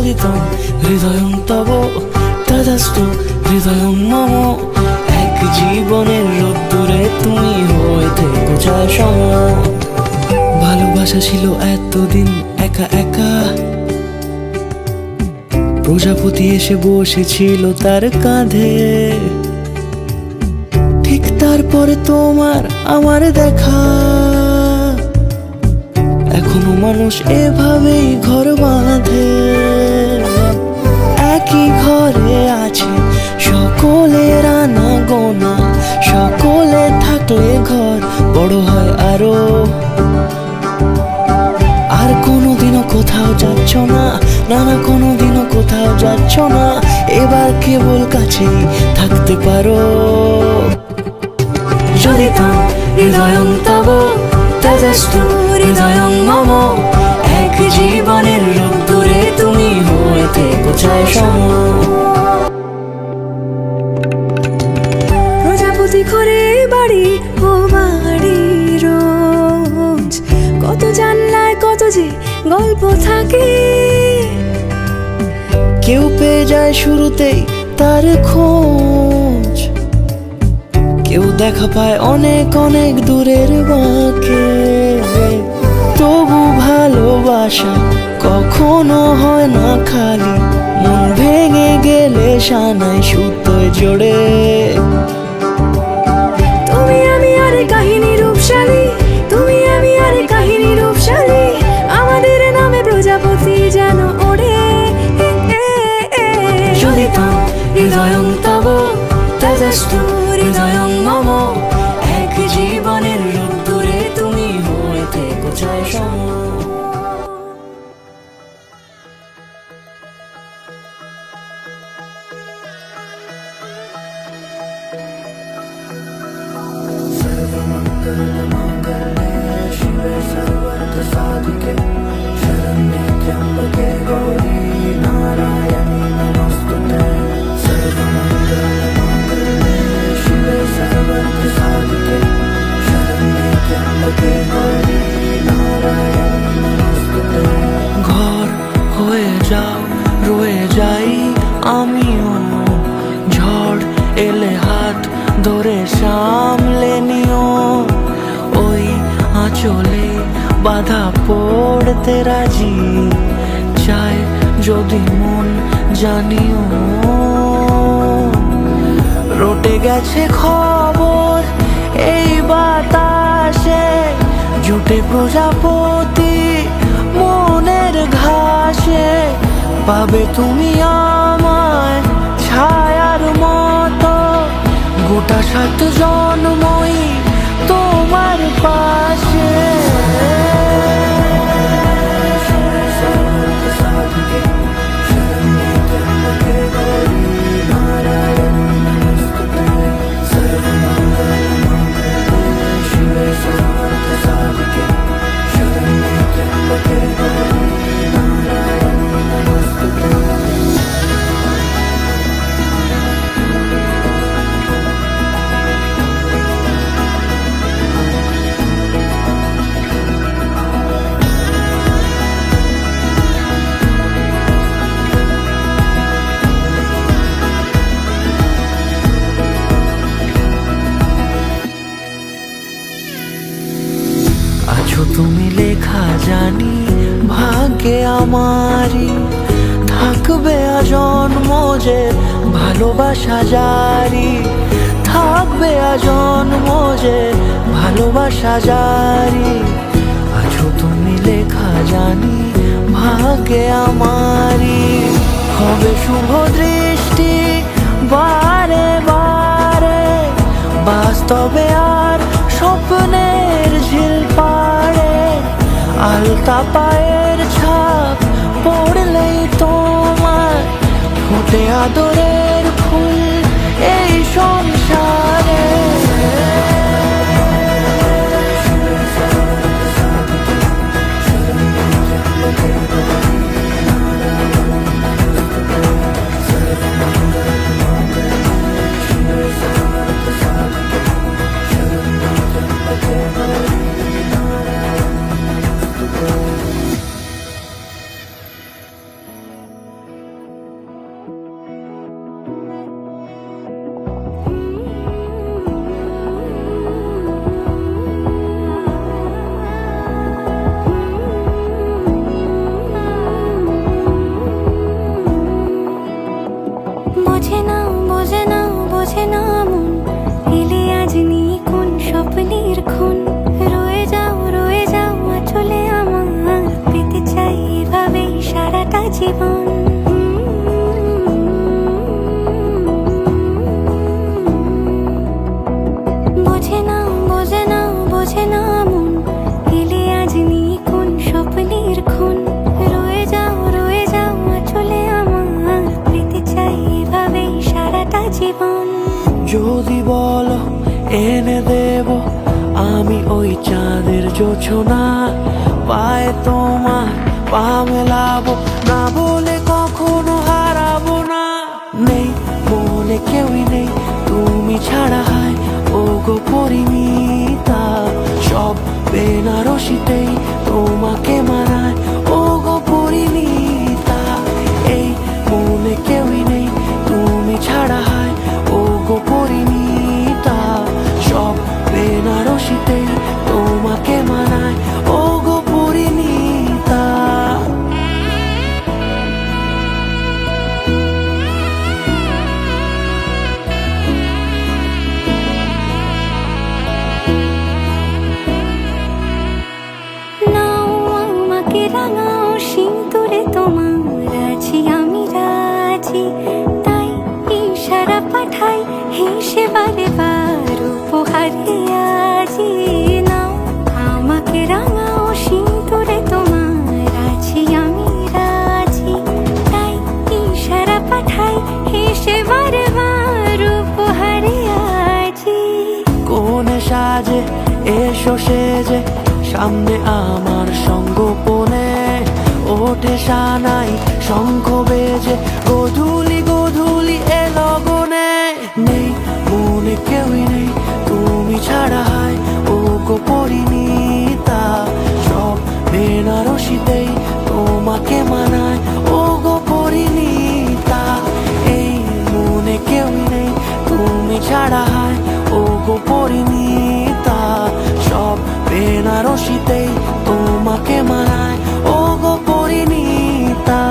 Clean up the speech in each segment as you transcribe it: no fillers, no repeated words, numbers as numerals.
চোদিতম হৃদয়ং তব তদস্তু হৃদয়ং মম। এক জীবনের রোদ্দুরে তুমি হয়ে থেকো ছায়া সম। ভালোবাসা ছিল এতদিন একা একা, প্রজাপতি এসে বসেছিল তার কাঁধে। ঠিক তারপরে তোমার আমার দেখা, এখনো মানুষ এভাবেই ঘর বাঁধে। একই ঘরে আছে সকলের আনা গোনা, সকলে থাকলে ঘর বড় হয় আরো। আর কোনোদিনও কোথাও যাচ্ছ না, না না কোনোদিনও কোথাও যাচ্ছ না, এবার কেবল কাছেই থাকতে পারো। চোদিতম হৃদয়ং তব তদস্তু হৃদয়ং মম। এক জীবনের রোদ্দুরে তুমি হয়ে থেকো ছায়া সম। প্রজাপতি ঘরে বাড়ি ও বাড়ি রোজ, কত জানলায় কত যে গল্প থাকে। কেউ পেয়ে যায় শুরুতেই তার খোঁজ, কেউ দেখা পায় অনেক অনেক দূরের বাঁকে। তবু ভালোবাসা কখনো হয় না খালি, মন ভেঙে গেলে সানাই সুতোয় জোড়ে। তুমি আমি আরে কাহিনী রূপশালী, তুমি আমি আরে কাহিনী রূপশালী, আমাদের নামে প্রজাপতি যেন ওড়ে। চোদিতম হৃদয়ং তব তদস্তু হৃদয়ং মম। এক জীবনের রোদ্দুরে তুমি হয়ে থেকো ছায়া সম। ঘর হয়ে যাও রয়ে যাই আমিও, ঝড় এলে হাত ধরে সামলে নিও। ওই আঁচলে বাধা পড়তে রাজি, চাই যদি মন জানিও। রটে গেছে খবর এই বাতাসে, জুটে প্রজাপতি মনের ঘাসে। পাবে তুমি আমায় ছায়ার মতো, গোটা 7 জন্মই তোমার পাশে। আছো তুমি লেখা জানি ভাগ্যে আমারই, থাকবে আজন্ম যে ভালোবাসা জারি। থাকবে আজন্ম যে ভালোবাসা জারি। আছো তুমি লেখা জানি ভাগ্যে আমারই, হবে শুভ দৃষ্টি বারে বারে, বাস্তবে আর স্বপ্নের ঝিল পাড়ে। আলতা পায়ের ছাপ পড়লেই তোমার ফোটে আদরের ফুল এই সংসারে। বোঝে না বোঝে না বোঝে না মন, এলে আজ নিয়ে কোন স্বপ্নের খুন। রয়ে যাও চলে আমার, পেতে চাই এভাবেই সারাটা জীবন। বোঝে না বোঝে না বোঝে না মন, এলে আজ নিয়ে কোন স্বপ্নের খুন। রয়ে যাও চলে আমার, পেতে চাই এভাবেই সারাটা জীবন। যদি বলো এনে দেব আমি ওই চাঁদের জোছনা, পায়ে তোমার পা মেলাবো, না বলে কখনো হারাবো না। নেই মনে কেউই নেই তুমি ছাড়া, হায় ও গো পরিণীতা। সব বেনারসিতেই তোমাকে মানায় ও গো পরিণীতা। এই মনে কেউই নেই তুমি ছাড়া, হায় ও গো পরিণীতা। সব বেনারসিতেই তোমাকে মানায় ও গো পরিণীতা। নাও আমাকে রাঙাও সিঁদুরে তোমার, আছি আমি রাজি। তাই ইশারা পাঠাই হেসে বারে বার উপহারে আজি। নাও আমাকে রাঙাও সিঁদুরে তোমার, আছি আমি রাজি। তাই ইশারা পাঠাই হেসে বারে বার উপহারে আজি। কোন সাজে এসো সেজে সামনে আমার সঙ্গোপনে, ওঠে সানাই শঙ্খ বেজে গধূলি গধূলি এ লগনে। নেই মনে কেউই নেই তুমি ছাড়া, হায় ও গো পরিণীতা। সব বেনারসিতেই তোমাকে মানায় ও গো পরিণীতা। এই মনে কেউই নেই তুমি ছাড়া, হায় ও গো পরিণীতা। সব বেনারসিতেই তোমাকে মানায় ও গো পরিণীতা।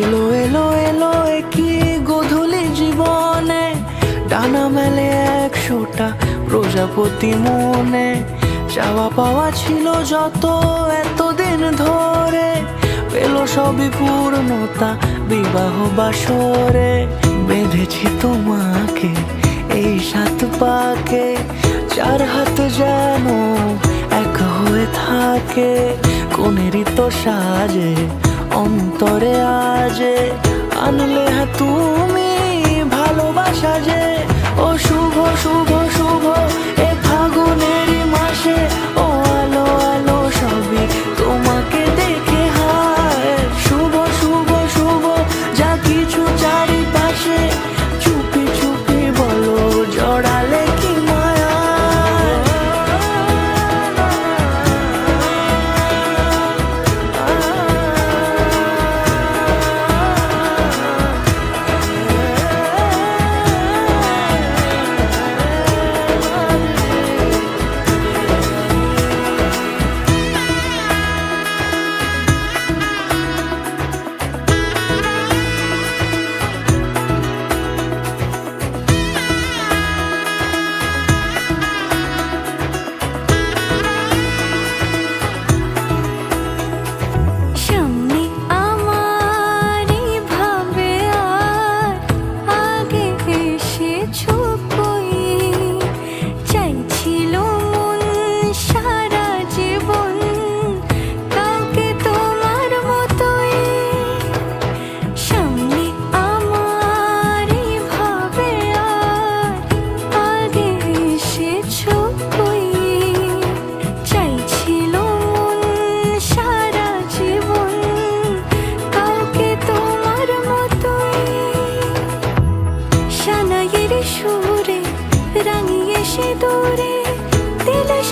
এলো এলো এলো কি গধূলি জীবনে, ডানা মেলে 100টা প্রজাপতি মনে। চাওয়া পাওয়া ছিল যত এতদিন ধরে, পেল সবই পূর্ণতা বিবাহ বাসরে। বেঁধেছি তোমাকে এই 7 পাকে, 4 হাত যেন এক হয়ে থাকে। কোনেরই তো সাজে অন্তরে আজে, আনলে হ্যাঁ তুমি ভালোবাসা যে। ও শুভ শুভ শুভ এ ফাগুনেরই মাসে, ও আলো আলো সবই তোমাকে দেখে হায়। শুভ শুভ শুভ যা কিছু চারিপাশে, চুপি চুপি বলো জড়ালে কি মায়া।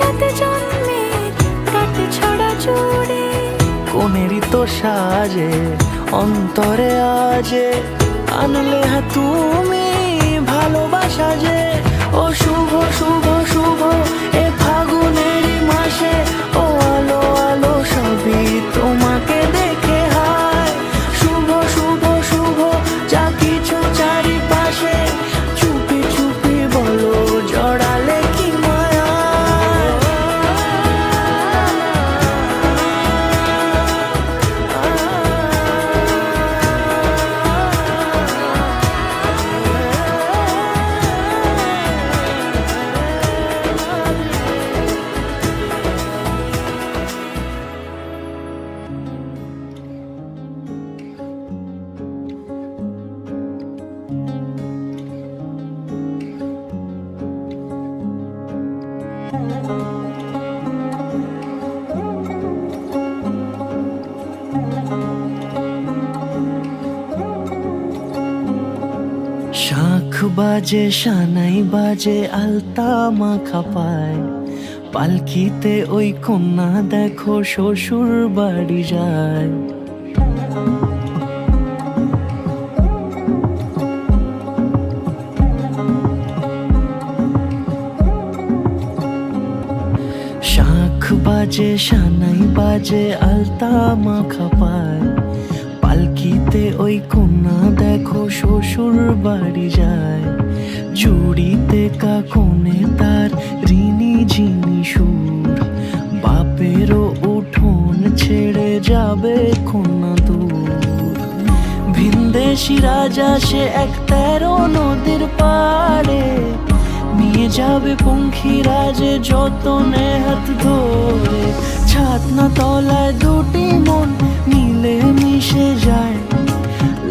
সাত জন্মে কাট ছড়া জুড়ে কোনেরই তো সাজে অন্তরে আজে আনলে হ্যাঁ তুমি ভালোবাসা যে ও শুভ শুভ শুভ এ ফাগুনেরই মাসে ও আলো আলো সবই তোমাকে দেখে হায় শুভ শুভ শুভ যা কিছু চারিপাশে চুপি চুপি বলো জড়ালে কি মায়া শাঁখ বাজে সানাই বাজে আলতা মাখা পায় পালকিতে ওই কন্যা দেখো শ্বশুর বাড়ি যায় শাঁখ বাজে সানাই বাজে আলতা মাখা পায় পালকিতে ওই কন্যা দেখো শ্বশুর বাড়ি যায় চুড়িতে কাকনে তার ঋণী ঝিনি সুর বাপেরও উঠোন ছেড়ে যাবে কন্যা দূর ভিনদেশি রাজা সে এক 13 নদীর পাড়ে নিয়ে যাবে পঙ্খী রাজে যতনে হাত ধরে ছাতনা তলায় দুটি মন মিলে মিশে যায়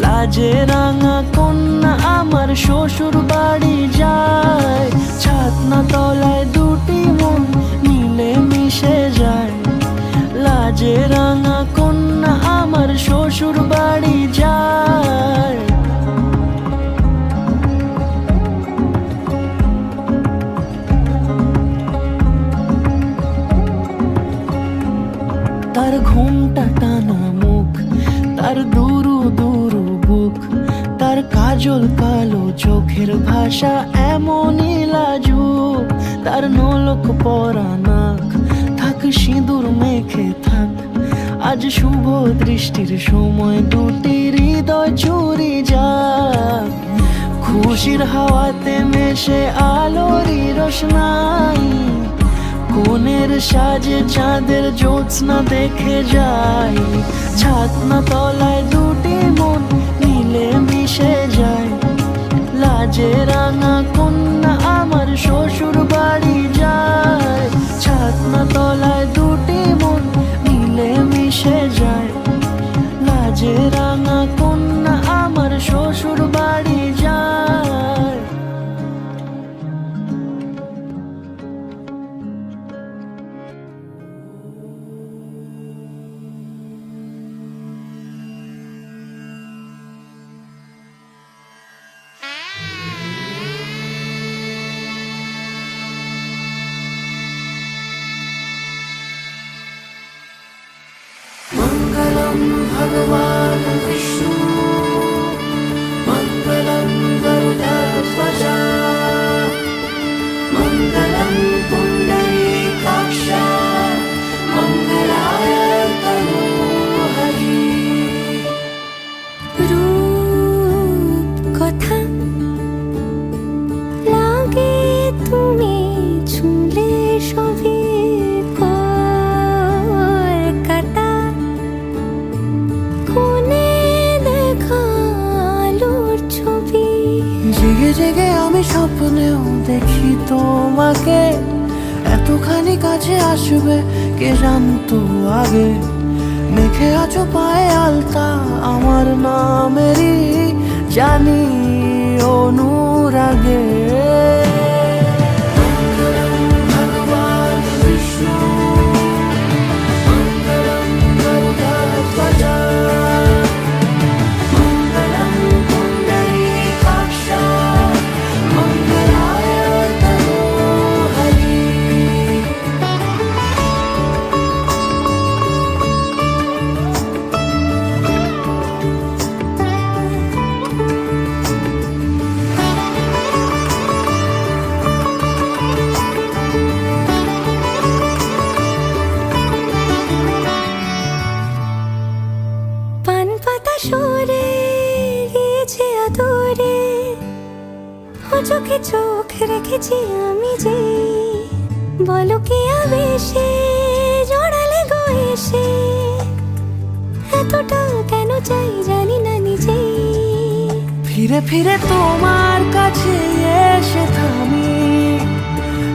লাজে রাঙা কন্যা আমার শ্বশুর বাড়ি যায় ছাতনা তলায় দুটি মন মিলে মিশে যায় লাজে রাঙা কন্যা আমার শ্বশুর বাড়ি যায় তার ঘুমটা টানা মুখ তার দুরু দুরু বুক তার কাজল কালো চোখের ভাষা এমনই লাজুক তার নলক পরা নাক থাক সিঁদুর মেখে থাক আজ শুভ দৃষ্টির সময় দুটি হৃদয় চুরি যাক খুশির হাওয়াতে মেশে আলোরই রোশনাই কোনের সাজে চাঁদের জ্যোৎস্না দেখে যাই ছাতনা তলায় দুটি মন মিলে মিশে যায় লাজে রাঙা কন্যা আমার শ্বশুর বাড়ি যায় ছাতনা তলায় দুটি মন মিলে মিশে যায় লাজে রাঙা কন্যা আমার শ্বশুর বাড়ি যায় मङ्गलं भगवान् विष्णु मङ्गलं गरुडध्वज मङ्गलं पुण्डरीकाक्ष मङ्गलाय तनोहरि রূপ কথা লাগে তুমি ছুঁলে সবই কলকাতা কোনে দেখালোর ছবি জেগে জেগে আমি স্বপ্নেও দেখি তোমাকে এতখানি কাছে আসবে কে জানতো আগে মেখে আছো পায়ে আলতা আমার নামেরই জানি অনুরাগে মঙ্গলম ভগবান বিষ্ণু মঙ্গলম গরুডধ্বজ মঙ্গলম পুণ্ডরীকাক্ষ মঙ্গলায় তনোহরি বুঝি আমি যে, বলো কি আবেশে জড়ালে গো এসে, এতটা কেন চাই জানি না নিজেই। ফিরে ফিরে তোমার কাছে এসে থামি,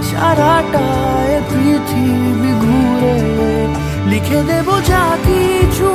সারাটা এ পৃথিবী ঘুরে লিখে দেব যা কিছু